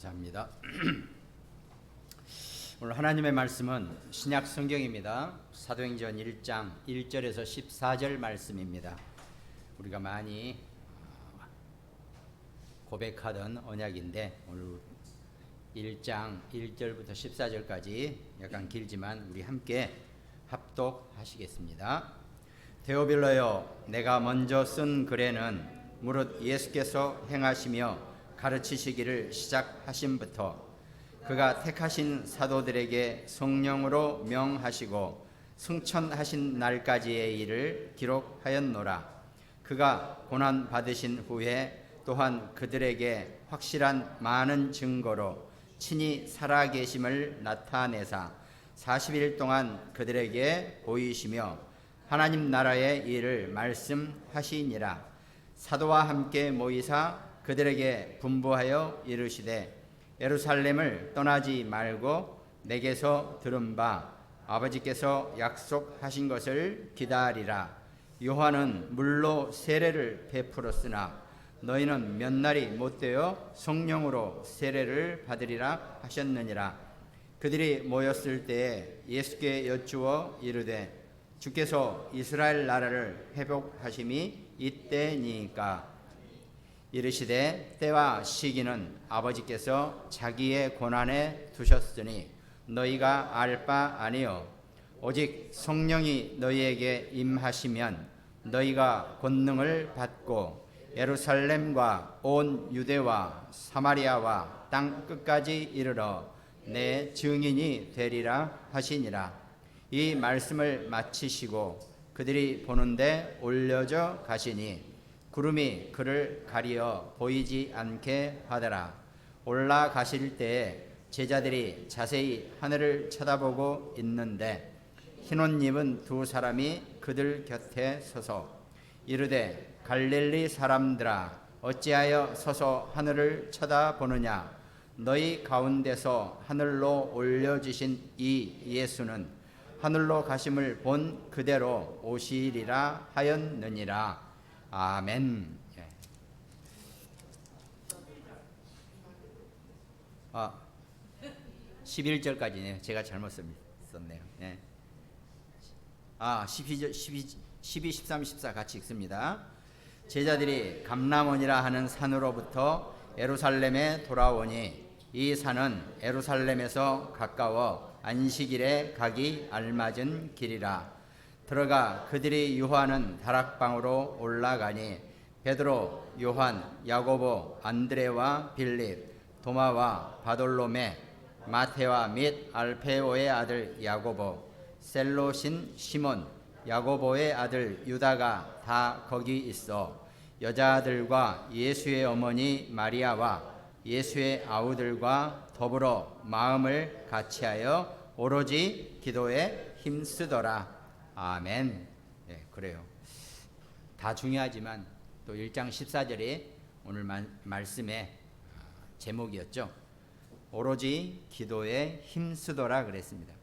감사합니다. 오늘 하나님의 말씀은 신약 성경입니다. 사도행전 1장 1절에서 14절 말씀입니다. 우리가 많이 고백하던 언약인데 오늘 1장 1절부터 14절까지 약간 길지만 우리 함께 합독하시겠습니다. 데오빌러여, 내가 먼저 쓴 글에는 무릇 예수께서 행하시며 가르치시기를 시작하심부터 그가 택하신 사도들에게 성령으로 명하시고 승천하신 날까지의 일을 기록하였노라. 그가 고난 받으신 후에 또한 그들에게 확실한 많은 증거로 친히 살아계심을 나타내사 40일 동안 그들에게 보이시며 하나님 나라의 일을 말씀하시니라. 사도와 함께 모이사 그들에게 분부하여 이르시되 예루살렘을 떠나지 말고 내게서 들은 바 아버지께서 약속하신 것을 기다리라. 요한은 물로 세례를 베풀었으나 너희는 몇 날이 못되어 성령으로 세례를 받으리라 하셨느니라. 그들이 모였을 때에 예수께 여쭈어 이르되 주께서 이스라엘 나라를 회복하심이 이때니까. 이르시되 때와 시기는 아버지께서 자기의 권한에 두셨으니 너희가 알 바 아니요 오직 성령이 너희에게 임하시면 너희가 권능을 받고 예루살렘과 온 유대와 사마리아와 땅 끝까지 이르러 내 증인이 되리라 하시니라. 이 말씀을 마치시고 그들이 보는데 올려져 가시니 구름이 그를 가리어 보이지 않게 하더라. 올라가실 때에 제자들이 자세히 하늘을 쳐다보고 있는데 흰옷 입은 두 사람이 그들 곁에 서서 이르되 갈릴리 사람들아, 어찌하여 서서 하늘을 쳐다보느냐. 너희 가운데서 하늘로 올려주신 이 예수는 하늘로 가심을 본 그대로 오시리라 하였느니라. 아멘. 11절까지네요. 제가 잘못 썼네요. 12, 13, 14 같이 읽습니다. 제자들이 감람원이라 하는 산으로부터 예루살렘에 돌아오니 이 산은 예루살렘에서 가까워 안식일에 가기 알맞은 길이라. 들어가 그들이 유하는 다락방으로 올라가니 베드로, 요한, 야고보, 안드레와 빌립, 도마와 바돌로메, 마테와 및 알페오의 아들 야고보, 셀로신 시몬, 야고보의 아들 유다가 다 거기 있어 여자들과 예수의 어머니 마리아와 예수의 아우들과 더불어 마음을 같이하여 오로지 기도에 힘쓰더라. 아멘. 그래요. 다 중요하지만 또 1장 14절이 오늘 말씀의 제목이었죠. 오로지 기도에 힘쓰더라 그랬습니다.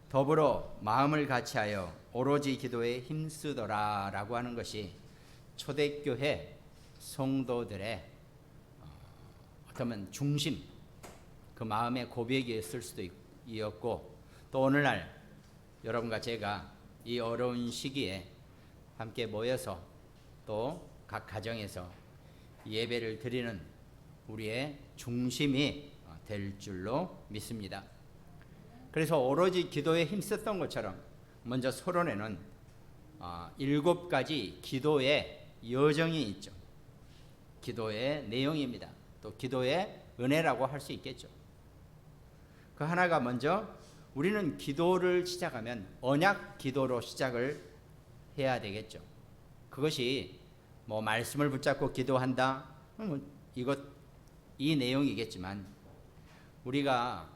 더불어 마음을 같이하여 오로지 기도에 힘쓰더라 라고 하는 것이 초대교회 성도들의 어쩌면 중심, 그 마음의 고백이었을 수도 있었고, 또 오늘날 여러분과 제가 이 어려운 시기에 함께 모여서 또 각 가정에서 예배를 드리는 우리의 중심이 될 줄로 믿습니다. 그래서 오로지 기도에 힘썼던 것처럼 먼저 서론에는 7가지 기도의 여정이 있죠. 기도의 내용입니다. 또 기도의 은혜라고 할 수 있겠죠. 그 하나가 먼저 우리는 기도를 시작하면 언약 기도로 시작을 해야 되겠죠. 그것이 뭐 말씀을 붙잡고 기도한다, 이 내용이겠지만 우리가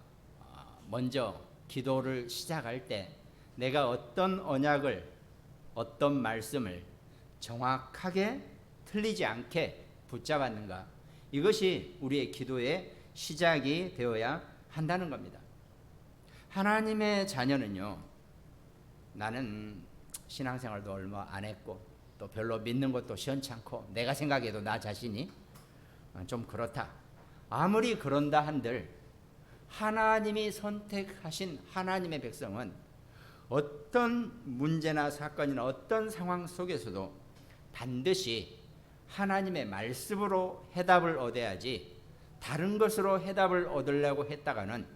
먼저 기도를 시작할 때 내가 어떤 언약을, 어떤 말씀을 정확하게 틀리지 않게 붙잡았는가, 이것이 우리의 기도의 시작이 되어야 한다는 겁니다. 하나님의 자녀는요, 나는 신앙생활도 얼마 안 했고 또 별로 믿는 것도 시원찮고 내가 생각해도 나 자신이 좀 그렇다, 아무리 그런다 한들 하나님이 선택하신 하나님의 백성은 어떤 문제나 사건이나 어떤 상황 속에서도 반드시 하나님의 말씀으로 해답을 얻어야지 다른 것으로 해답을 얻으려고 했다가는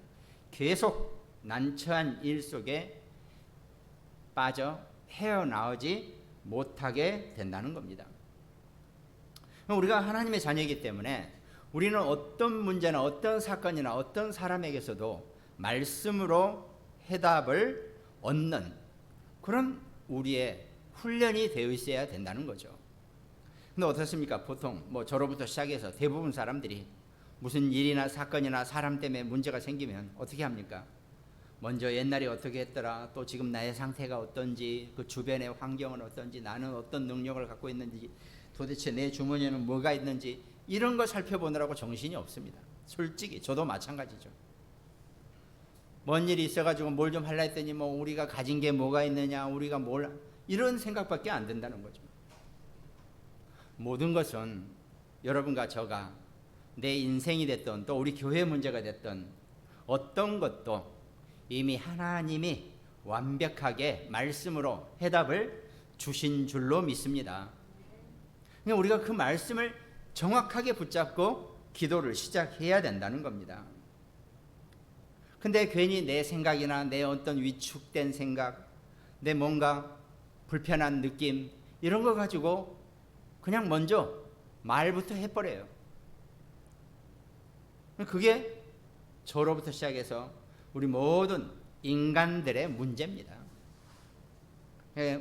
계속 난처한 일 속에 빠져 헤어나오지 못하게 된다는 겁니다. 우리가 하나님의 자녀이기 때문에 우리는 어떤 문제나 어떤 사건이나 어떤 사람에게서도 말씀으로 해답을 얻는 그런 우리의 훈련이 되어 있어야 된다는 거죠. 근데 어떻습니까? 보통 저로부터 시작해서 대부분 사람들이 무슨 일이나 사건이나 사람 때문에 문제가 생기면 어떻게 합니까? 먼저 옛날에 어떻게 했더라, 또 지금 나의 상태가 어떤지, 그 주변의 환경은 어떤지, 나는 어떤 능력을 갖고 있는지, 도대체 내 주머니에는 뭐가 있는지 이런 거 살펴보느라고 정신이 없습니다. 솔직히 저도 마찬가지죠. 뭔 일이 있어가지고 뭘 좀 하려 했더니 우리가 가진 게 뭐가 있느냐, 우리가 뭘, 이런 생각밖에 안 든다는 거죠. 모든 것은 여러분과 저가 내 인생이 됐던 또 우리 교회 문제가 됐던 어떤 것도 이미 하나님이 완벽하게 말씀으로 해답을 주신 줄로 믿습니다. 그러니까 우리가 그 말씀을 정확하게 붙잡고 기도를 시작해야 된다는 겁니다. 근데 괜히 내 생각이나 내 어떤 위축된 생각, 내 뭔가 불편한 느낌 이런 거 가지고 그냥 먼저 말부터 해버려요. 그게 저로부터 시작해서 우리 모든 인간들의 문제입니다.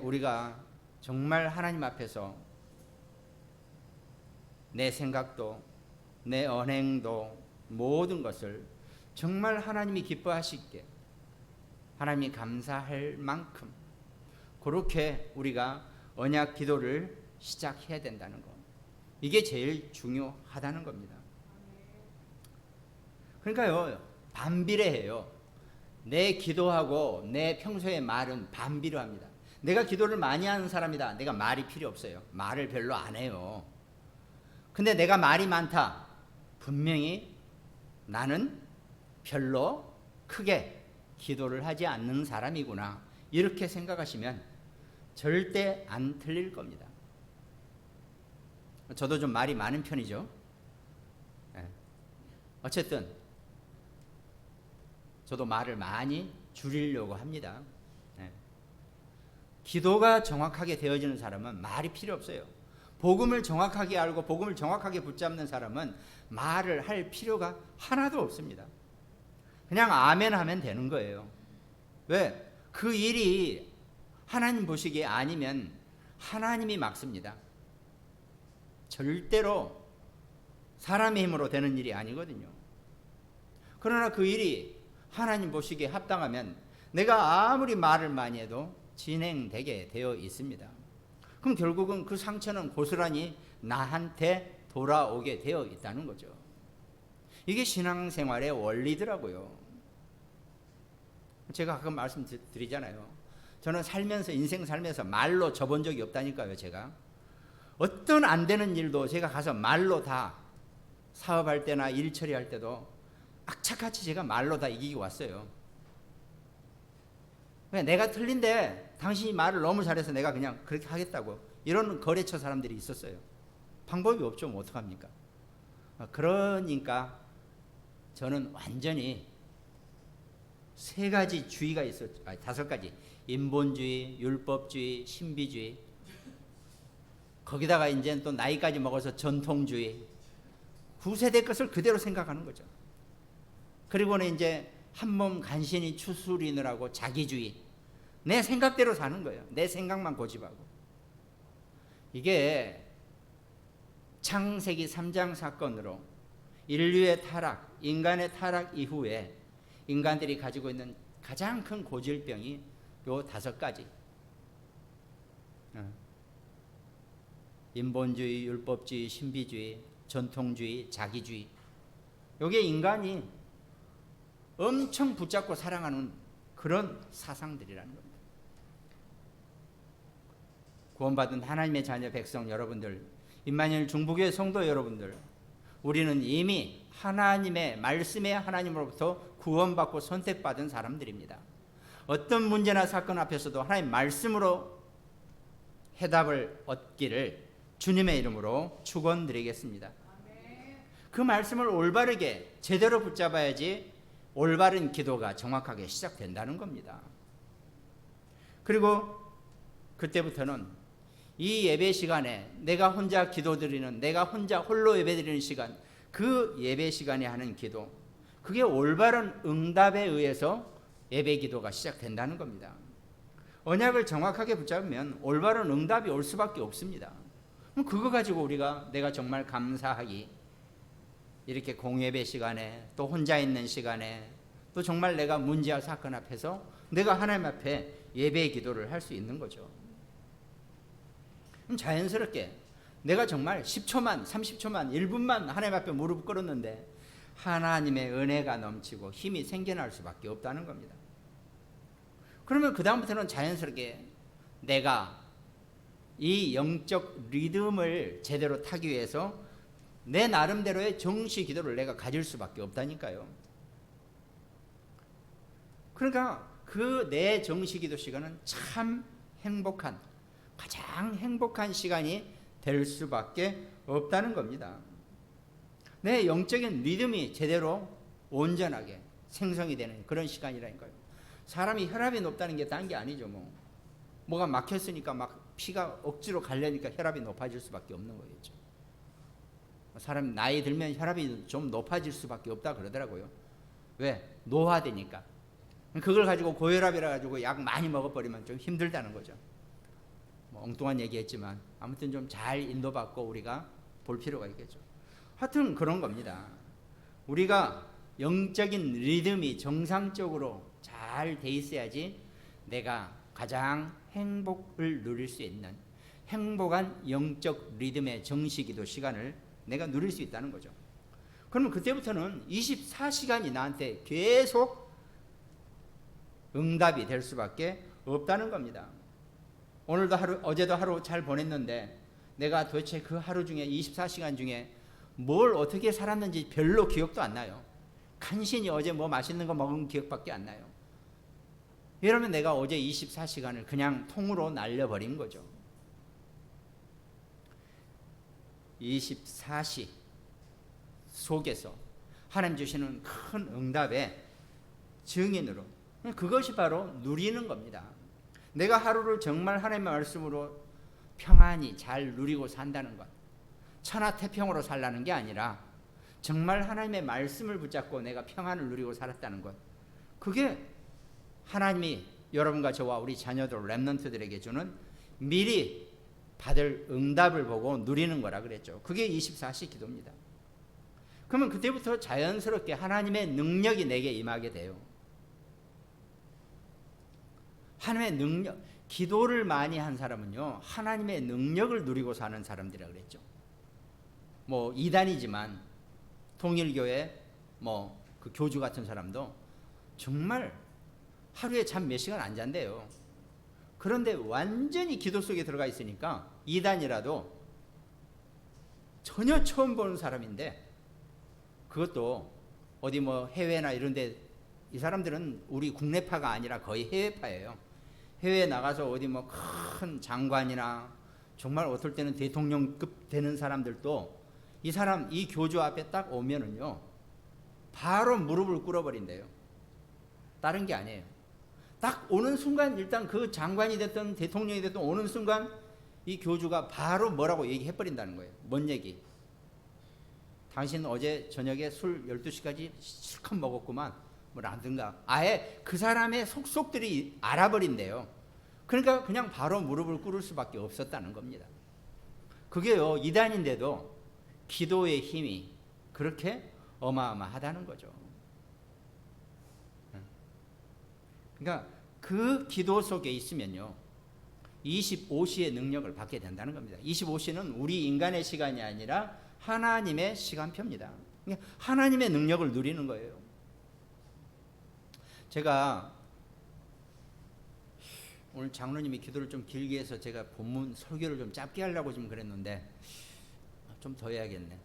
우리가 정말 하나님 앞에서 내 생각도 내 언행도 모든 것을 정말 하나님이 기뻐하시게 하나님이 감사할 만큼 그렇게 우리가 언약 기도를 시작해야 된다는 것, 이게 제일 중요하다는 겁니다. 그러니까요, 반비례해요. 내 기도하고 내 평소의 말은 반비례합니다. 내가 기도를 많이 하는 사람이다, 내가 말이 필요 없어요. 말을 별로 안 해요. 근데 내가 말이 많다, 분명히 나는 별로 크게 기도를 하지 않는 사람이구나, 이렇게 생각하시면 절대 안 틀릴 겁니다. 저도 좀 말이 많은 편이죠. 어쨌든 저도 말을 많이 줄이려고 합니다. 기도가 정확하게 되어지는 사람은 말이 필요 없어요. 복음을 정확하게 알고 복음을 정확하게 붙잡는 사람은 말을 할 필요가 하나도 없습니다. 그냥 아멘 하면 되는 거예요. 왜? 그 일이 하나님 보시기에 아니면 하나님이 막습니다. 절대로 사람의 힘으로 되는 일이 아니거든요. 그러나 그 일이 하나님 보시기에 합당하면 내가 아무리 말을 많이 해도 진행되게 되어 있습니다. 그럼 결국은 그 상처는 고스란히 나한테 돌아오게 되어 있다는 거죠. 이게 신앙생활의 원리더라고요. 제가 가끔 말씀드리잖아요. 저는 살면서, 인생 살면서 말로 져본 적이 없다니까요. 제가 어떤 안 되는 일도 제가 가서 말로 다, 사업할 때나 일 처리할 때도 악착같이 제가 말로 다 이기고 왔어요. 내가 틀린데 당신이 말을 너무 잘해서 내가 그냥 그렇게 하겠다고, 이런 거래처 사람들이 있었어요. 방법이 없죠. 뭐 어떡합니까? 그러니까 저는 완전히 세 가지 주의가 있었죠. 아니, 5가지. 인본주의, 율법주의, 신비주의. 거기다가 이제 또 나이까지 먹어서 전통주의. 9세대 것을 그대로 생각하는 거죠. 그리고는 이제 한몸 간신히 추스리느라고 자기주의. 내 생각대로 사는 거예요. 내 생각만 고집하고. 이게 창세기 3장 사건으로 인류의 타락, 인간의 타락 이후에 인간들이 가지고 있는 가장 큰 고질병이 요 5가지. 인본주의, 율법주의, 신비주의, 전통주의, 자기주의. 요게 인간이 엄청 붙잡고 사랑하는 그런 사상들이라는 겁니다. 구원받은 하나님의 자녀 백성 여러분들, 임마누엘 중부교회 성도 여러분들, 우리는 이미 하나님의 말씀의 하나님으로부터 구원받고 선택받은 사람들입니다. 어떤 문제나 사건 앞에서도 하나님 말씀으로 해답을 얻기를 주님의 이름으로 축원드리겠습니다. 그 말씀을 올바르게 제대로 붙잡아야지 올바른 기도가 정확하게 시작된다는 겁니다. 그리고 그때부터는 이 예배 시간에 내가 혼자 기도드리는, 내가 혼자 홀로 예배드리는 시간, 그 예배 시간에 하는 기도, 그게 올바른 응답에 의해서 예배 기도가 시작된다는 겁니다. 언약을 정확하게 붙잡으면 올바른 응답이 올 수밖에 없습니다. 그럼 그거 가지고 우리가 내가 정말 감사하기, 이렇게 공예배 시간에 또 혼자 있는 시간에 또 정말 내가 문제와 사건 앞에서 내가 하나님 앞에 예배 기도를 할 수 있는 거죠. 그럼 자연스럽게 내가 정말 10초만 30초만 1분만 하나님 앞에 무릎 꿇었는데 하나님의 은혜가 넘치고 힘이 생겨날 수밖에 없다는 겁니다. 그러면 그 다음부터는 자연스럽게 내가 이 영적 리듬을 제대로 타기 위해서 내 나름대로의 정시 기도를 내가 가질 수밖에 없다니까요. 그러니까 그 내 정시 기도 시간은 참 행복한, 가장 행복한 시간이 될 수밖에 없다는 겁니다. 내 영적인 리듬이 제대로 온전하게 생성이 되는 그런 시간이라니까요. 사람이 혈압이 높다는 게 딴 게 아니죠. 뭐가 막혔으니까 막 피가 억지로 가려니까 혈압이 높아질 수밖에 없는 거겠죠. 사람 나이 들면 혈압이 좀 높아질 수밖에 없다 그러더라고요. 왜? 노화되니까. 그걸 가지고 고혈압이라 가지고 약 많이 먹어버리면 좀 힘들다는 거죠. 엉뚱한 얘기했지만 아무튼 좀 잘 인도받고 우리가 볼 필요가 있겠죠. 하여튼 그런 겁니다. 우리가 영적인 리듬이 정상적으로 잘 돼 있어야지 내가 가장 행복을 누릴 수 있는 행복한 영적 리듬의 정시기도 시간을 내가 누릴 수 있다는 거죠. 그러면 그때부터는 24시간이 나한테 계속 응답이 될 수밖에 없다는 겁니다. 오늘도 하루, 어제도 하루 잘 보냈는데 내가 도대체 그 하루 중에 24시간 중에 뭘 어떻게 살았는지 별로 기억도 안 나요. 간신히 어제 뭐 맛있는 거 먹은 기억밖에 안 나요. 이러면 내가 어제 24시간을 그냥 통으로 날려버린 거죠. 24시 속에서 하나님 주시는 큰 응답의 증인으로, 그것이 바로 누리는 겁니다. 내가 하루를 정말 하나님의 말씀으로 평안히 잘 누리고 산다는 것, 천하태평으로 살라는 게 아니라 정말 하나님의 말씀을 붙잡고 내가 평안을 누리고 살았다는 것, 그게 하나님이 여러분과 저와 우리 자녀들 렘넌트들에게 주는 미리 받을 응답을 보고 누리는 거라 그랬죠. 그게 24시 기도입니다. 그러면 그때부터 자연스럽게 하나님의 능력이 내게 임하게 돼요. 하나님의 능력, 기도를 많이 한 사람은요, 하나님의 능력을 누리고 사는 사람들이라 그랬죠. 이단이지만 통일교회 그 교주 같은 사람도 정말 하루에 잠 몇 시간 안 잔대요. 그런데 완전히 기도 속에 들어가 있으니까 이단이라도 전혀 처음 보는 사람인데, 그것도 어디 해외나 이런데, 이 사람들은 우리 국내파가 아니라 거의 해외파예요. 해외에 나가서 어디 큰 장관이나 정말 어떨 때는 대통령급 되는 사람들도 이 사람, 이 교주 앞에 딱 오면은요, 바로 무릎을 꿇어버린대요. 다른 게 아니에요. 딱 오는 순간, 일단 그 장관이 됐든 대통령이 됐든 오는 순간 이 교주가 바로 뭐라고 얘기해버린다는 거예요. 뭔 얘기? 당신 어제 저녁에 술 12시까지 실컷 먹었구만, 라든가. 아예 그 사람의 속속들이 알아버린대요. 그러니까 그냥 바로 무릎을 꿇을 수밖에 없었다는 겁니다. 그게요, 이단인데도 기도의 힘이 그렇게 어마어마하다는 거죠. 그러니까 그 기도 속에 있으면요, 25시의 능력을 받게 된다는 겁니다. 25시는 우리 인간의 시간이 아니라 하나님의 시간표입니다. 그러니까 하나님의 능력을 누리는 거예요. 제가 오늘 장로님이 기도를 좀 길게 해서 제가 본문 설교를 좀 짧게 하려고 좀 그랬는데 좀 더 해야겠네.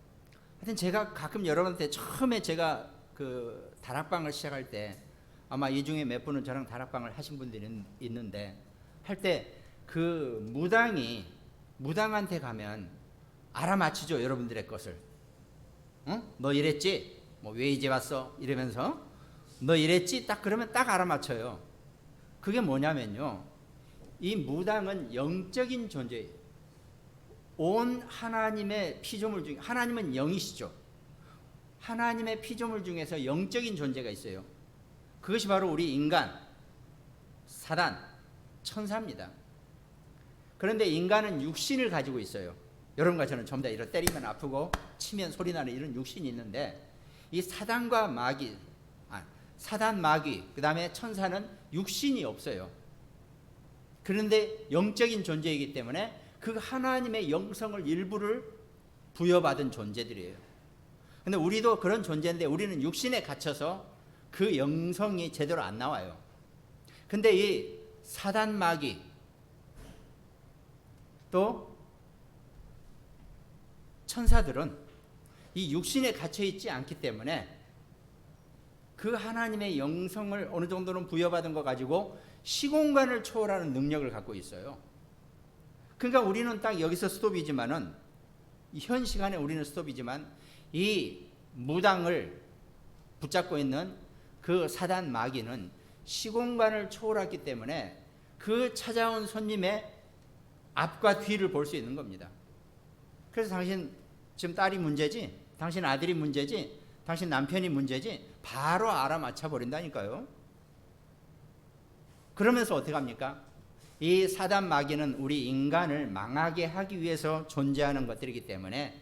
하여튼 제가 가끔 여러분한테 처음에 제가 그 다락방을 시작할 때 아마 이 중에 몇 분은 저랑 다락방을 하신 분들이 있는데 할 때 그 무당한테 가면 알아맞히죠, 여러분들의 것을. 응? 너 이랬지? 뭐 왜 이제 왔어? 이러면서 너 이랬지? 딱 그러면 딱 알아맞혀요. 그게 뭐냐면요, 이 무당은 영적인 존재예요. 온 하나님의 피조물 중에, 하나님은 영이시죠. 하나님의 피조물 중에서 영적인 존재가 있어요. 그것이 바로 우리 인간, 사단, 천사입니다. 그런데 인간은 육신을 가지고 있어요. 여러분과 저는 전부 다 이렇게 때리면 아프고 치면 소리 나는 이런 육신이 있는데, 이 사단과 마귀, 사단, 마귀, 그 다음에 천사는 육신이 없어요. 그런데 영적인 존재이기 때문에 그 하나님의 영성을 일부를 부여받은 존재들이에요. 근데 우리도 그런 존재인데 우리는 육신에 갇혀서 그 영성이 제대로 안 나와요. 근데 이 사단, 마귀, 또 천사들은 이 육신에 갇혀 있지 않기 때문에 그 하나님의 영성을 어느 정도는 부여받은 거 가지고 시공간을 초월하는 능력을 갖고 있어요. 그러니까 우리는 딱 여기서 스톱이지만은, 현 시간에 우리는 스톱이지만, 이 무당을 붙잡고 있는 그 사단, 마귀는 시공간을 초월했기 때문에 그 찾아온 손님의 앞과 뒤를 볼 수 있는 겁니다. 그래서 당신 지금 딸이 문제지? 당신 아들이 문제지? 당신 남편이 문제지? 바로 알아맞혀 버린다니까요. 그러면서 어떻게 합니까? 이 사단, 마귀는 우리 인간을 망하게 하기 위해서 존재하는 것들이기 때문에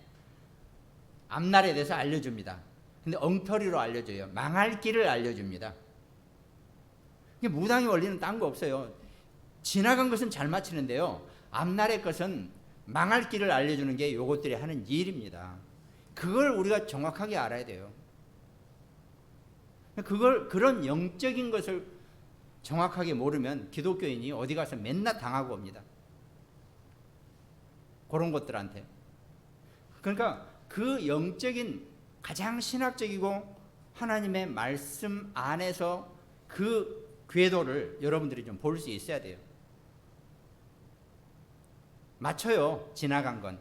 앞날에 대해서 알려줍니다. 근데 엉터리로 알려줘요. 망할 길을 알려줍니다. 무당의 원리는 딴 거 없어요. 지나간 것은 잘 맞히는데요, 앞날의 것은 망할 길을 알려주는 게 요것들이 하는 일입니다. 그걸 우리가 정확하게 알아야 돼요. 그런 영적인 것을 정확하게 모르면 기독교인이 어디 가서 맨날 당하고 옵니다. 그런 것들한테. 그러니까 그 영적인, 가장 신학적이고 하나님의 말씀 안에서 그 궤도를 여러분들이 좀 볼 수 있어야 돼요. 맞춰요, 지나간 건.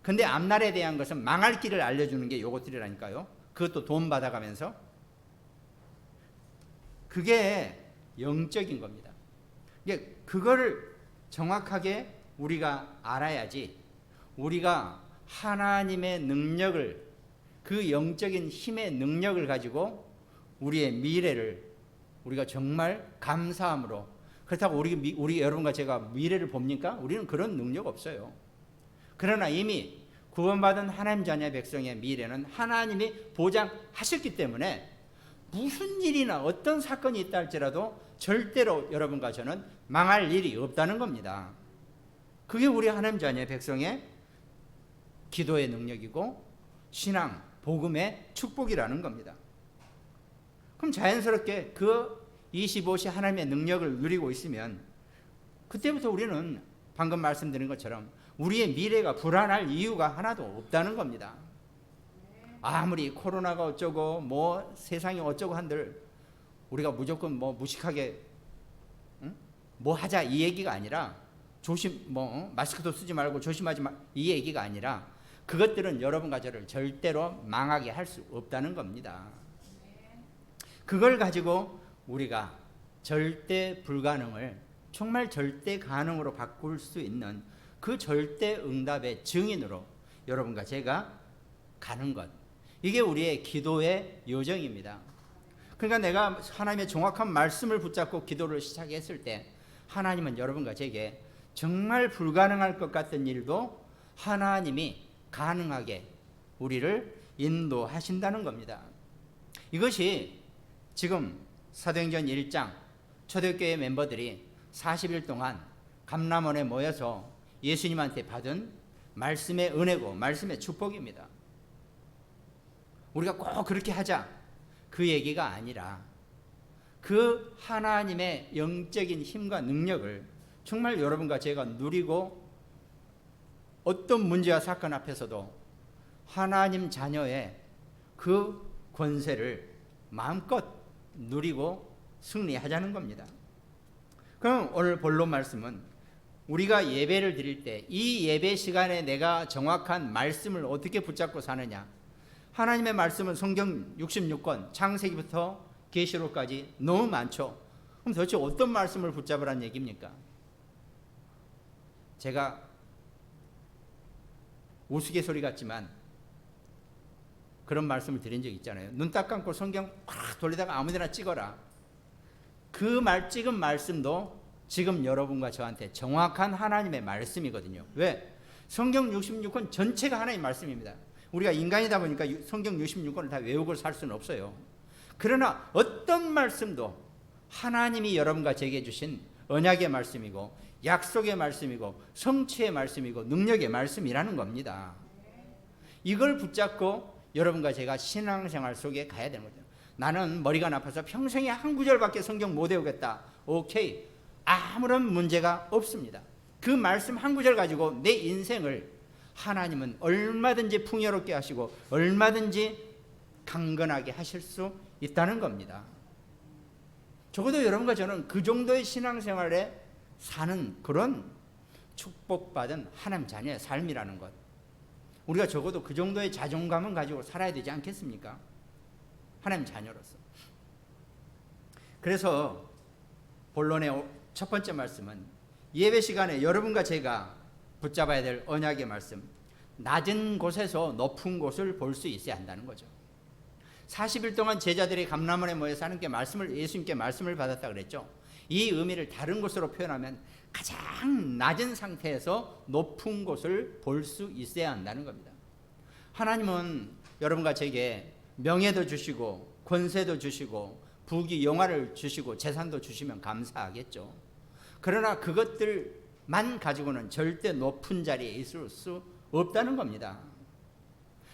근데 앞날에 대한 것은 망할 길을 알려주는 게 요것들이라니까요. 그것도 돈 받아가면서. 그게 영적인 겁니다. 그거를 정확하게 우리가 알아야지 우리가 하나님의 능력을, 그 영적인 힘의 능력을 가지고 우리의 미래를 우리가 정말 감사함으로, 그렇다고 우리 여러분과 제가 미래를 봅니까? 우리는 그런 능력 없어요. 그러나 이미 구원받은 하나님 자녀의 백성의 미래는 하나님이 보장하셨기 때문에 무슨 일이나 어떤 사건이 있다 할지라도 절대로 여러분과 저는 망할 일이 없다는 겁니다. 그게 우리 하나님 자녀의 백성의 기도의 능력이고 신앙, 복음의 축복이라는 겁니다. 그럼 자연스럽게 그 25시 하나님의 능력을 누리고 있으면 그때부터 우리는 방금 말씀드린 것처럼 우리의 미래가 불안할 이유가 하나도 없다는 겁니다. 아무리 코로나가 어쩌고 뭐 세상이 어쩌고 한들 우리가 무조건 뭐 무식하게 뭐 하자 이 얘기가 아니라, 마스크도 쓰지 말고 조심하지 마 이 얘기가 아니라, 그것들은 여러분과 저를 절대로 망하게 할 수 없다는 겁니다. 그걸 가지고 우리가 절대 불가능을 정말 절대 가능으로 바꿀 수 있는 그 절대 응답의 증인으로 여러분과 제가 가는 것, 이게 우리의 기도의 요정입니다. 그러니까 내가 하나님의 정확한 말씀을 붙잡고 기도를 시작했을 때 하나님은 여러분과 제게 정말 불가능할 것 같은 일도 하나님이 가능하게 우리를 인도하신다는 겁니다. 이것이 지금 사도행전 1장 초대교회 멤버들이 40일 동안 감람원에 모여서 예수님한테 받은 말씀의 은혜고 말씀의 축복입니다. 우리가 꼭 그렇게 하자 그 얘기가 아니라 그 하나님의 영적인 힘과 능력을 정말 여러분과 제가 누리고 어떤 문제와 사건 앞에서도 하나님 자녀의 그 권세를 마음껏 누리고 승리하자는 겁니다. 그럼 오늘 본론 말씀은 우리가 예배를 드릴 때 이 예배 시간에 내가 정확한 말씀을 어떻게 붙잡고 사느냐. 하나님의 말씀은 성경 66권 창세기부터 계시록까지 너무 많죠. 그럼 도대체 어떤 말씀을 붙잡으라는 얘기입니까? 제가 우스갯소리 같지만 그런 말씀을 드린 적 있잖아요. 눈 딱 감고 성경 팍 돌리다가 아무데나 찍어라. 그 찍은 말씀도 지금 여러분과 저한테 정확한 하나님의 말씀이거든요. 왜? 성경 66권 전체가 하나님의 말씀입니다. 우리가 인간이다 보니까 성경 66권을 다 외우고 살 수는 없어요. 그러나 어떤 말씀도 하나님이 여러분과 제게 주신 언약의 말씀이고 약속의 말씀이고 성취의 말씀이고 능력의 말씀이라는 겁니다. 이걸 붙잡고 여러분과 제가 신앙생활 속에 가야 되는 거죠. 나는 머리가 나빠서 평생에 한 구절밖에 성경 못 외우겠다. 오케이. 아무런 문제가 없습니다. 그 말씀 한 구절 가지고 내 인생을 하나님은 얼마든지 풍요롭게 하시고 얼마든지 강건하게 하실 수 있다는 겁니다. 적어도 여러분과 저는 그 정도의 신앙생활에 사는 그런 축복받은 하나님 자녀의 삶이라는 것, 우리가 적어도 그 정도의 자존감은 가지고 살아야 되지 않겠습니까? 하나님 자녀로서. 그래서 본론의 첫 번째 말씀은 예배 시간에 여러분과 제가 붙잡아야 될 언약의 말씀, 낮은 곳에서 높은 곳을 볼 수 있어야 한다는 거죠. 40일 동안 제자들이 감람원에 모여서 하나님께 예수님께 말씀을 받았다 그랬죠. 이 의미를 다른 곳으로 표현하면 가장 낮은 상태에서 높은 곳을 볼 수 있어야 한다는 겁니다. 하나님은 여러분과 제게 명예도 주시고 권세도 주시고 부귀 영화를 주시고 재산도 주시면 감사하겠죠. 그러나 그것들만 가지고는 절대 높은 자리에 있을 수 없다는 겁니다.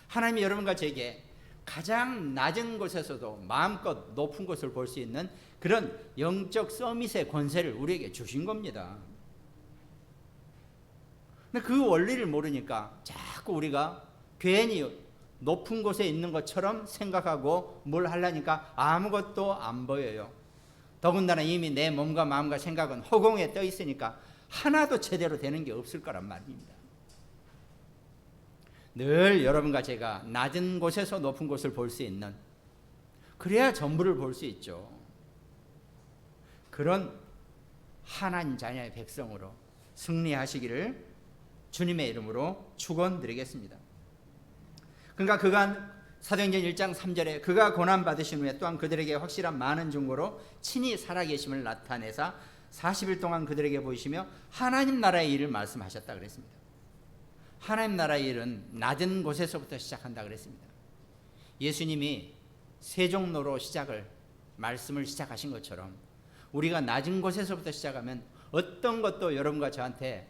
하나님이 여러분과 제게 가장 낮은 곳에서도 마음껏 높은 곳을 볼 수 있는 그런 영적 서밋의 권세를 우리에게 주신 겁니다. 근데 그 원리를 모르니까 자꾸 우리가 괜히 높은 곳에 있는 것처럼 생각하고 뭘 하려니까 아무것도 안 보여요. 더군다나 이미 내 몸과 마음과 생각은 허공에 떠 있으니까 하나도 제대로 되는 게 없을 거란 말입니다. 늘 여러분과 제가 낮은 곳에서 높은 곳을 볼 수 있는, 그래야 전부를 볼 수 있죠. 그런 하나님 자녀의 백성으로 승리하시기를 주님의 이름으로 축원드리겠습니다. 그러니까 그간 사도행전 1장 3절에 그가 고난받으신 후에 또한 그들에게 확실한 많은 증거로 친히 살아계심을 나타내사 40일 동안 그들에게 보이시며 하나님 나라의 일을 말씀하셨다 그랬습니다. 하나님 나라의 일은 낮은 곳에서부터 시작한다 그랬습니다. 예수님이 세종로로 말씀을 시작하신 것처럼 우리가 낮은 곳에서부터 시작하면 어떤 것도 여러분과 저한테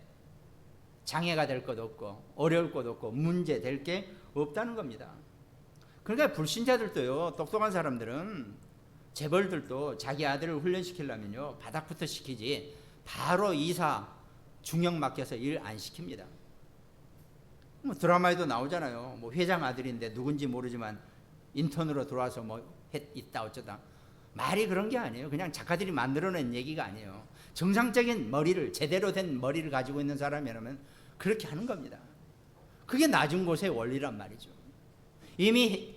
장애가 될 것 없고 어려울 것 없고 문제 될 게 없다는 겁니다. 그러니까 불신자들도요, 똑똑한 사람들은, 재벌들도 자기 아들을 훈련시키려면요 바닥부터 시키지 바로 이사 중형 맡겨서 일 안 시킵니다. 뭐 드라마에도 나오잖아요. 뭐 회장 아들인데 누군지 모르지만 인턴으로 들어와서 뭐 있다 어쩌다. 말이 그런 게 아니에요. 그냥 작가들이 만들어낸 얘기가 아니에요. 정상적인 머리를, 제대로 된 머리를 가지고 있는 사람이라면 그렇게 하는 겁니다. 그게 낮은 곳의 원리란 말이죠. 이미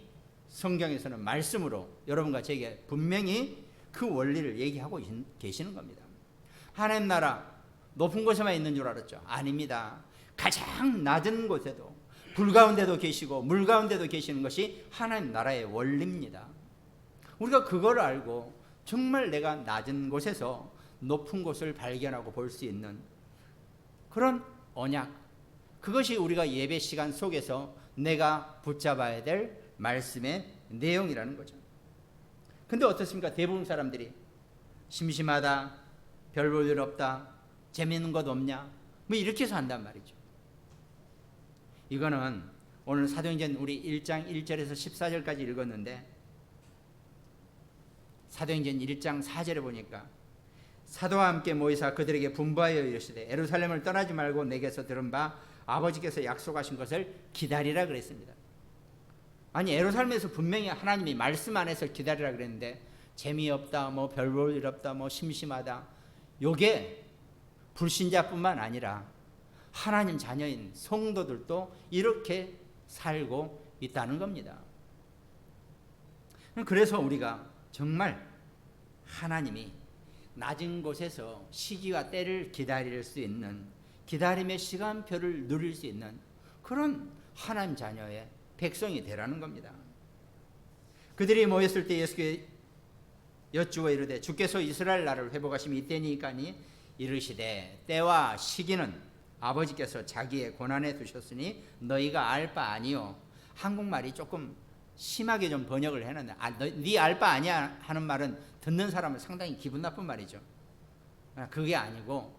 성경에서는 말씀으로 여러분과 제게 분명히 그 원리를 얘기하고 계시는 겁니다. 하나님 나라 높은 곳에만 있는 줄 알았죠? 아닙니다. 가장 낮은 곳에도, 불 가운데도 계시고 물 가운데도 계시는 것이 하나님 나라의 원리입니다. 우리가 그걸 알고 정말 내가 낮은 곳에서 높은 곳을 발견하고 볼 수 있는 그런 언약, 그것이 우리가 예배 시간 속에서 내가 붙잡아야 될 말씀의 내용이라는 거죠. 근데 어떻습니까? 대부분 사람들이 심심하다, 별 볼 일 없다, 재미있는 것 없냐, 뭐 이렇게 산단 말이죠. 이거는 오늘 사도행전 우리 1장 1절에서 14절까지 읽었는데, 사도행전 1장 4절에 보니까 사도와 함께 모이사 그들에게 분부하여 이르시되 예루살렘을 떠나지 말고 내게서 들은 바 아버지께서 약속하신 것을 기다리라 그랬습니다. 아니 예루살렘에서 분명히 하나님이 말씀 안에서 기다리라 그랬는데 재미없다, 뭐 별 볼 일 없다, 뭐 심심하다. 요게 불신자뿐만 아니라 하나님 자녀인 성도들도 이렇게 살고 있다는 겁니다. 그래서 우리가 정말 하나님이 낮은 곳에서 시기와 때를 기다릴 수 있는, 기다림의 시간표를 누릴 수 있는 그런 하나님 자녀의 백성이 되라는 겁니다. 그들이 모였을 때 예수께 여쭈어 이르되 주께서 이스라엘 나라를 회복하심이 이때니까니 이르시되 때와 시기는 아버지께서 자기의 고난에 두셨으니 너희가 알 바 아니요. 한국말이 조금 심하게 좀 번역을 해놨네. 네 알 바 아니야 하는 말은 듣는 사람은 상당히 기분 나쁜 말이죠. 그게 아니고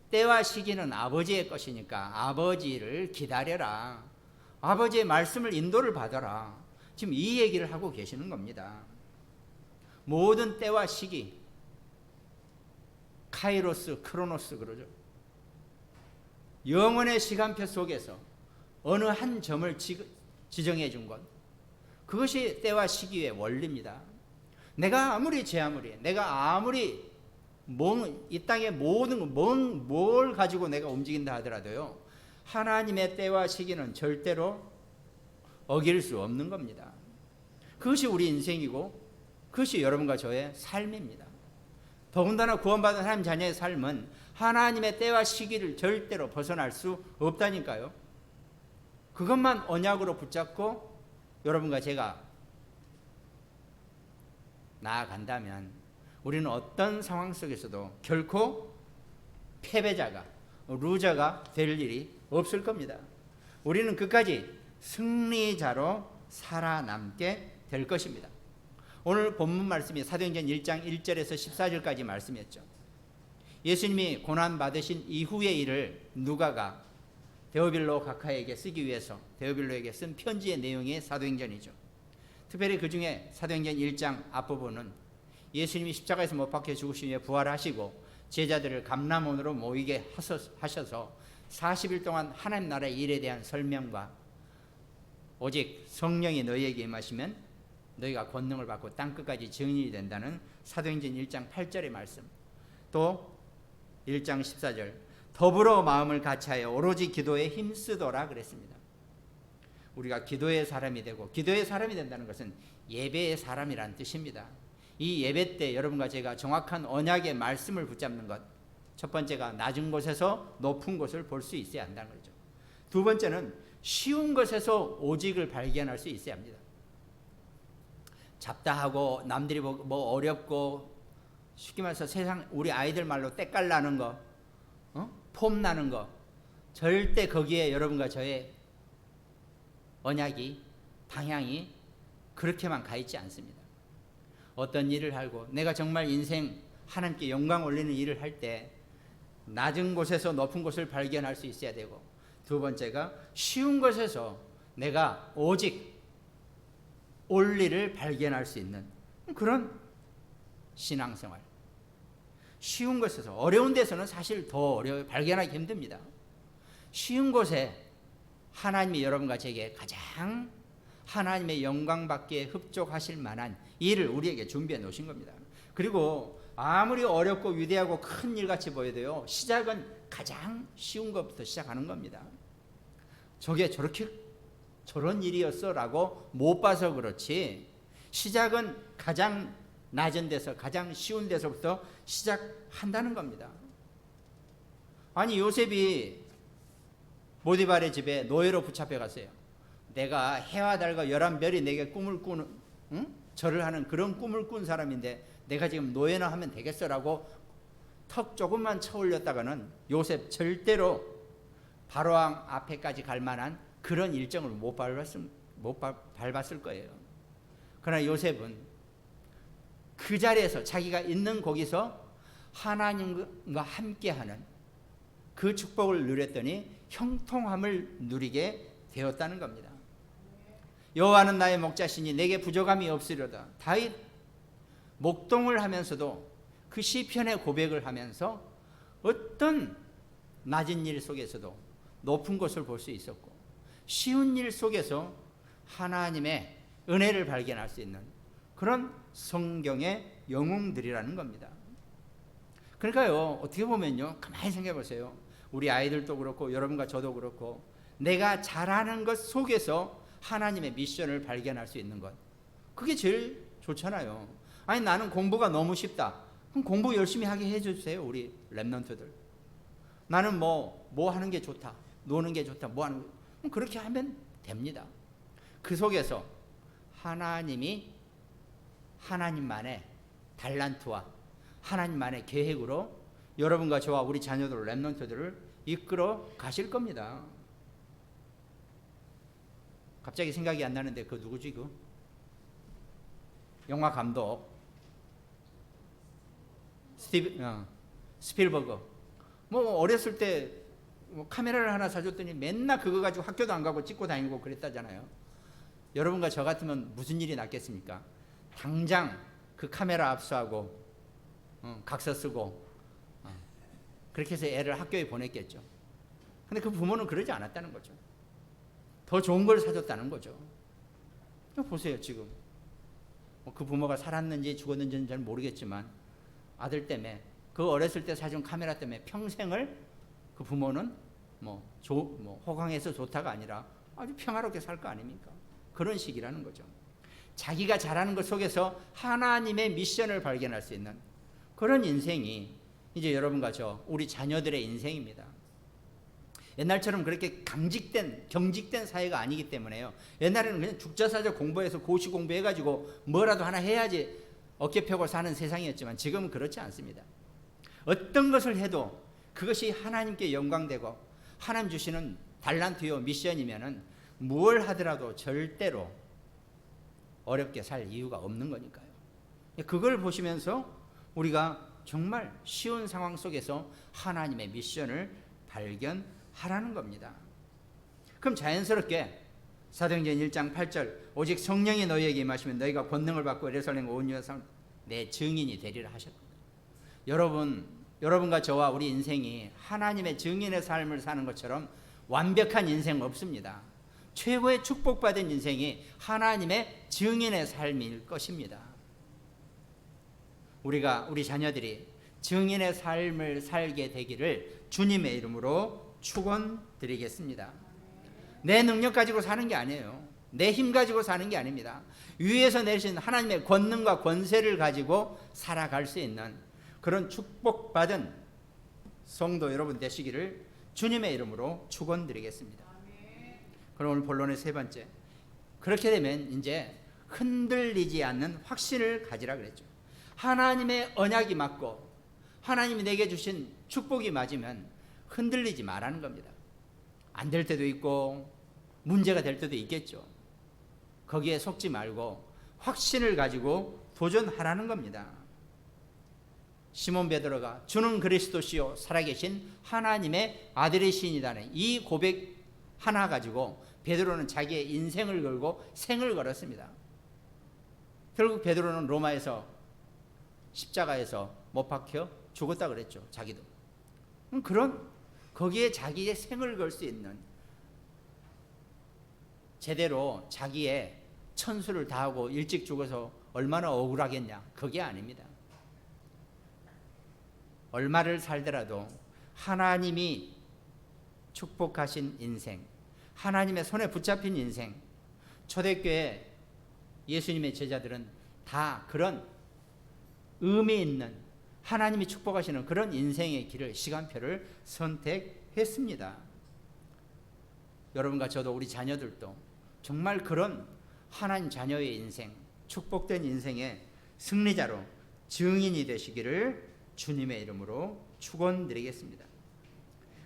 때와 시기는 아버지의 것이니까 아버지를 기다려라. 아버지의 말씀을 인도를 받아라. 지금 이 얘기를 하고 계시는 겁니다. 모든 때와 시기, 카이로스, 크로노스 그러죠. 영원의 시간표 속에서 어느 한 점을 지정해 준 것, 그것이 때와 시기의 원리입니다. 내가 아무리 내가 아무리 이 땅의 모든 뭘 가지고 내가 움직인다 하더라도요, 하나님의 때와 시기는 절대로 어길 수 없는 겁니다. 그것이 우리 인생이고 그것이 여러분과 저의 삶입니다. 더군다나 구원받은 하나님 자녀의 삶은 하나님의 때와 시기를 절대로 벗어날 수 없다니까요. 그것만 언약으로 붙잡고 여러분과 제가 나아간다면 우리는 어떤 상황 속에서도 결코 패배자가, 루저가 될 일이 없을 겁니다. 우리는 끝까지 승리자로 살아남게 될 것입니다. 오늘 본문 말씀이 사도행전 1장 1절에서 14절까지 말씀이었죠. 예수님이 고난받으신 이후의 일을 누가가 데오빌로 각하에게 쓰기 위해서 데오빌로에게 쓴 편지의 내용이 사도행전이죠. 특별히 그 중에 사도행전 1장 앞부분은 예수님이 십자가에서 못 박혀 죽으시며 부활하시고 제자들을 감람원으로 모이게 하셔서 40일 동안 하나님 나라의 일에 대한 설명과 오직 성령이 너희에게 임하시면 너희가 권능을 받고 땅끝까지 증인이 된다는 사도행전 1장 8절의 말씀, 또 1장 14절 더불어 마음을 같이하여 오로지 기도에 힘쓰더라 그랬습니다. 우리가 기도의 사람이 되고, 기도의 사람이 된다는 것은 예배의 사람이라는 뜻입니다. 이 예배 때 여러분과 제가 정확한 언약의 말씀을 붙잡는 것, 첫 번째가 낮은 곳에서 높은 곳을 볼 수 있어야 한다는 거죠. 두 번째는 쉬운 것에서 오직을 발견할 수 있어야 합니다. 잡다하고 남들이 뭐 어렵고, 쉽게 말해서 세상 우리 아이들 말로 때깔 나는 거, 폼 나는 거, 절대 거기에 여러분과 저의 언약이, 방향이 그렇게만 가 있지 않습니다. 어떤 일을 하고 내가 정말 인생 하나님께 영광 올리는 일을 할 때 낮은 곳에서 높은 곳을 발견할 수 있어야 되고, 두 번째가 쉬운 곳에서 내가 오직 올리를 발견할 수 있는 그런 신앙생활. 쉬운 곳에서, 어려운 데서는 사실 더 어려워요. 발견하기 힘듭니다. 쉬운 곳에 하나님이 여러분과 제게 가장 하나님의 영광 받기에 흡족하실 만한 일을 우리에게 준비해 놓으신 겁니다. 그리고 아무리 어렵고 위대하고 큰 일같이 보여도요, 시작은 가장 쉬운 것부터 시작하는 겁니다. 저게 저런 일이었어 라고 못 봐서 그렇지, 시작은 가장 낮은 데서, 가장 쉬운 데서부터 시작한다는 겁니다. 아니 요셉이 보디발의 집에 노예로 붙잡혀 갔어요. 내가 해와 달과 11별이 내게 꿈을 꾸는, 절을 하는 그런 꿈을 꾼 사람인데 내가 지금 노예나 하면 되겠어라고 턱 조금만 쳐올렸다가는 요셉 절대로 바로왕 앞에까지 갈 만한 그런 일정을 못 밟았을 거예요. 그러나 요셉은 그 자리에서, 자기가 있는 거기서 하나님과 함께하는 그 축복을 누렸더니 형통함을 누리게 되었다는 겁니다. 여호와는 나의 목자시니 내게 부족함이 없으리로다. 다윗 목동을 하면서도 그 시편의 고백을 하면서 어떤 낮은 일 속에서도 높은 것을 볼 수 있었고, 쉬운 일 속에서 하나님의 은혜를 발견할 수 있는 그런 성경의 영웅들이라는 겁니다. 그러니까요, 어떻게 보면요, 가만히 생각해 보세요. 우리 아이들도 그렇고 여러분과 저도 그렇고 내가 잘하는 것 속에서 하나님의 미션을 발견할 수 있는 것, 그게 제일 좋잖아요. 아니, 나는 공부가 너무 쉽다. 그럼 공부 열심히 하게 해주세요, 우리 랩런트들. 나는 뭐 하는 게 좋다, 노는 게 좋다, 뭐 하는 거, 그럼 그렇게 하면 됩니다. 그 속에서 하나님이 하나님만의 달란트와 하나님만의 계획으로 여러분과 저와 우리 자녀들, 랩런트들을 이끌어 가실 겁니다. 갑자기 생각이 안 나는데 그 누구지? 그 영화 감독 스필버그. 뭐 어렸을 때 카메라를 하나 사줬더니 맨날 그거 가지고 학교도 안 가고 찍고 다니고 그랬다잖아요. 여러분과 저 같으면 무슨 일이 낫겠습니까? 당장 그 카메라 압수하고 각서 쓰고 그렇게 해서 애를 학교에 보냈겠죠. 근데 그 부모는 그러지 않았다는 거죠. 더 좋은 걸 사줬다는 거죠. 보세요, 지금 그 부모가 살았는지 죽었는지는 잘 모르겠지만 아들 때문에, 그 어렸을 때 사준 카메라 때문에 평생을 그 부모는 호강해서 좋다가 아니라 아주 평화롭게 살 거 아닙니까? 그런 식이라는 거죠. 자기가 잘하는 것 속에서 하나님의 미션을 발견할 수 있는 그런 인생이 이제 여러분과 저 우리 자녀들의 인생입니다. 옛날처럼 그렇게 경직된 사회가 아니기 때문에요. 옛날에는 그냥 죽자사자 공부해서 고시 공부해가지고 뭐라도 하나 해야지 어깨 펴고 사는 세상이었지만 지금은 그렇지 않습니다. 어떤 것을 해도 그것이 하나님께 영광되고 하나님 주시는 달란트요 미션이면은 뭘 하더라도 절대로 어렵게 살 이유가 없는 거니까요. 그걸 보시면서 우리가 정말 쉬운 상황 속에서 하나님의 미션을 발견하라는 겁니다. 그럼 자연스럽게 사도행전 1장 8절 오직 성령이 너희에게 임하시면 너희가 권능을 받고 예루살렘 온 유다성 내 증인이 되리라 하셨거든요. 여러분과 저와 우리 인생이 하나님의 증인의 삶을 사는 것처럼 완벽한 인생 없습니다. 최고의 축복받은 인생이 하나님의 증인의 삶일 것입니다. 우리 자녀들이 증인의 삶을 살게 되기를 주님의 이름으로 축원드리겠습니다. 내 능력 가지고 사는 게 아니에요. 내 힘 가지고 사는 게 아닙니다. 위에서 내리신 하나님의 권능과 권세를 가지고 살아갈 수 있는 그런 축복받은 성도 여러분 되시기를 주님의 이름으로 축원드리겠습니다. 그럼 오늘 본론의 세 번째, 그렇게 되면 이제 흔들리지 않는 확신을 가지라 그랬죠. 하나님의 언약이 맞고 하나님이 내게 주신 축복이 맞으면 흔들리지 말라는 겁니다. 안 될 때도 있고 문제가 될 때도 있겠죠. 거기에 속지 말고 확신을 가지고 도전하라는 겁니다. 시몬 베드로가 주는 그리스도시요 살아계신 하나님의 아들이시니다는 이 고백 하나 가지고 베드로는 자기의 인생을 걸고 생을 걸었습니다. 결국 베드로는 로마에서 십자가에서 못 박혀 죽었다 그랬죠. 자기도. 그런 거기에 자기의 생을 걸 수 있는, 제대로 자기의 천수를 다하고 일찍 죽어서 얼마나 억울하겠냐, 그게 아닙니다. 얼마를 살더라도 하나님이 축복하신 인생, 하나님의 손에 붙잡힌 인생, 초대교회 예수님의 제자들은 다 그런 의미 있는 하나님이 축복하시는 그런 인생의 길을, 시간표를 선택했습니다. 여러분과 저도 우리 자녀들도 정말 그런 하나님 자녀의 인생, 축복된 인생의 승리자로 증인이 되시기를 주님의 이름으로 축원드리겠습니다.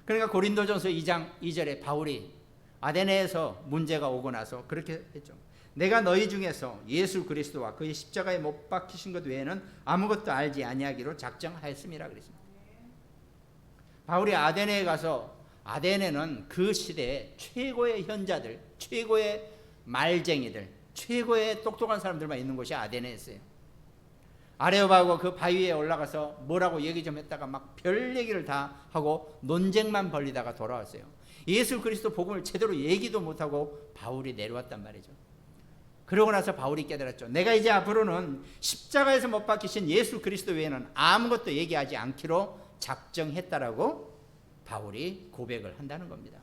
그러니까 고린도전서 2장 2절에 바울이 아데네에서 문제가 오고 나서 그렇게 했죠. 내가 너희 중에서 예수 그리스도와 그의 십자가에 못 박히신 것 외에는 아무것도 알지 아니하기로 작정하였음이라 그랬습니다. 바울이 아데네에 가서, 아데네는 그 시대의 최고의 현자들, 최고의 말쟁이들, 최고의 똑똑한 사람들만 있는 곳이 아데네였어요. 아레오바하고 그 바위에 올라가서 뭐라고 얘기 좀 했다가 막 별 얘기를 다 하고 논쟁만 벌리다가 돌아왔어요. 예수 그리스도 복음을 제대로 얘기도 못하고 바울이 내려왔단 말이죠. 그러고 나서 바울이 깨달았죠. 내가 이제 앞으로는 십자가에서 못 박히신 예수 그리스도 외에는 아무것도 얘기하지 않기로 작정했다라고 바울이 고백을 한다는 겁니다.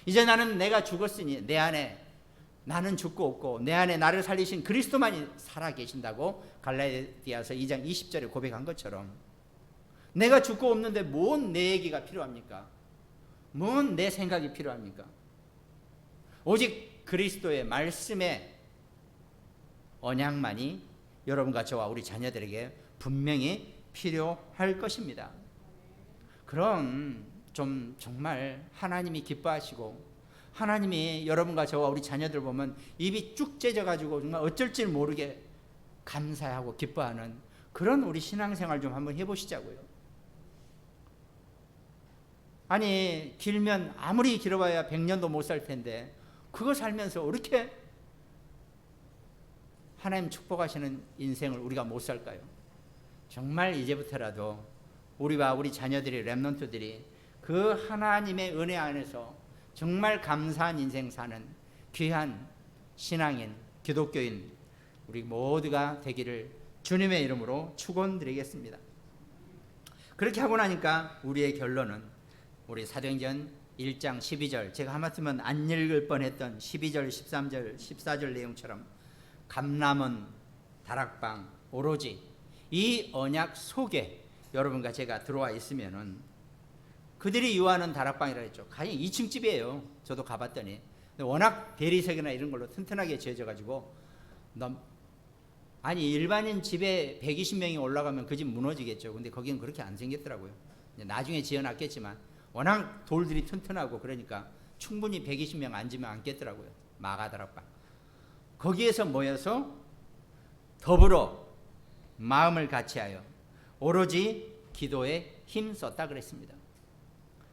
이제 나는 내가 죽었으니 내 안에 나는 죽고 없고 내 안에 나를 살리신 그리스도만이 살아 계신다고 갈라디아서 2장 20절에 고백한 것처럼 내가 죽고 없는데 뭔 내 얘기가 필요합니까? 뭔 내 생각이 필요합니까? 오직 그리스도의 말씀의 언약만이 여러분과 저와 우리 자녀들에게 분명히 필요할 것입니다. 그럼 좀 정말 하나님이 기뻐하시고 하나님이 여러분과 저와 우리 자녀들 보면 입이 쭉 째져가지고 정말 어쩔 줄 모르게 감사하고 기뻐하는 그런 우리 신앙생활 좀 한번 해보시자고요. 아니 길면 아무리 길어봐야 100년도 못 살 텐데 그거 살면서 이렇게 하나님 축복하시는 인생을 우리가 못 살까요? 정말 이제부터라도 우리와 우리 자녀들이 렘넌트들이 그 하나님의 은혜 안에서 정말 감사한 인생 사는 귀한 신앙인, 기독교인 우리 모두가 되기를 주님의 이름으로 축원드리겠습니다. 그렇게 하고 나니까 우리의 결론은 우리 사도행전 1장 12절 제가 하마터면 안 읽을 뻔했던 12절, 13절, 14절 내용처럼 감람원, 다락방, 오로지 이 언약 속에 여러분과 제가 들어와 있으면은 그들이 유하는 다락방이라 했죠. 가령 2층 집이에요. 저도 가봤더니 워낙 대리석이나 이런 걸로 튼튼하게 지어져가지고 아니 일반인 집에 120명이 올라가면 그 집 무너지겠죠. 근데 거기는 그렇게 안 생겼더라고요. 나중에 지어놨겠지만 워낙 돌들이 튼튼하고 그러니까 충분히 120명 앉으면 앉겠더라고요. 마가다락방. 거기에서 모여서 더불어 마음을 같이하여 오로지 기도에 힘썼다 그랬습니다.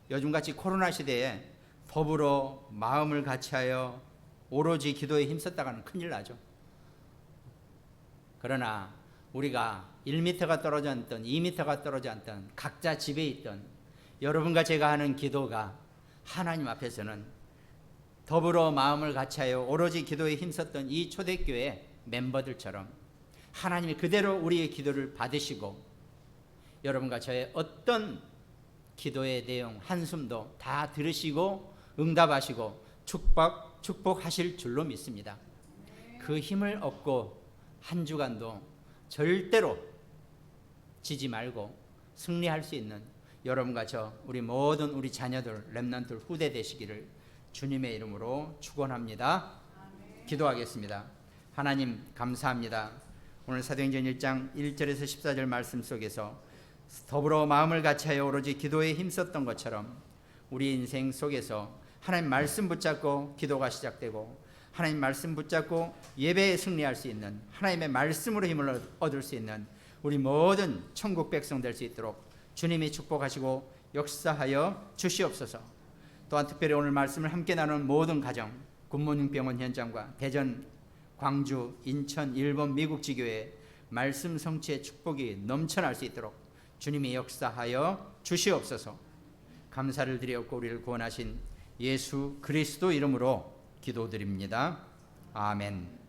요즘같이 코로나 시대에 더불어 마음을 같이하여 오로지 기도에 힘썼다가는 큰일 나죠. 그러나 우리가 1m가 떨어져 앉던 2m가 떨어져 앉던 각자 집에 있던 여러분과 제가 하는 기도가 하나님 앞에서는 더불어 마음을 같이하여 오로지 기도에 힘썼던 이 초대교회 멤버들처럼 하나님이 그대로 우리의 기도를 받으시고 여러분과 저의 어떤 기도의 내용 한숨도 다 들으시고 응답하시고 축복하실 줄로 믿습니다. 그 힘을 얻고 한 주간도 절대로 지지 말고 승리할 수 있는 여러분과 저 우리 모든 우리 자녀들 렘넌트 후대 되시기를 주님의 이름으로 축원합니다. 기도하겠습니다. 하나님 감사합니다. 오늘 사도행전 1장 1절에서 14절 말씀 속에서 더불어 마음을 같이하여 오로지 기도에 힘썼던 것처럼 우리 인생 속에서 하나님 말씀 붙잡고 기도가 시작되고 하나님 말씀 붙잡고 예배에 승리할 수 있는 하나님의 말씀으로 힘을 얻을 수 있는 우리 모든 천국 백성 될 수 있도록 주님이 축복하시고 역사하여 주시옵소서. 또한 특별히 오늘 말씀을 함께 나눈 모든 가정, 굿모닝병원 현장과 대전, 광주, 인천, 일본, 미국 지교회 말씀 성취의 축복이 넘쳐날 수 있도록 주님이 역사하여 주시옵소서. 감사를 드리옵고 우리를 구원하신 예수 그리스도 이름으로 기도드립니다. 아멘.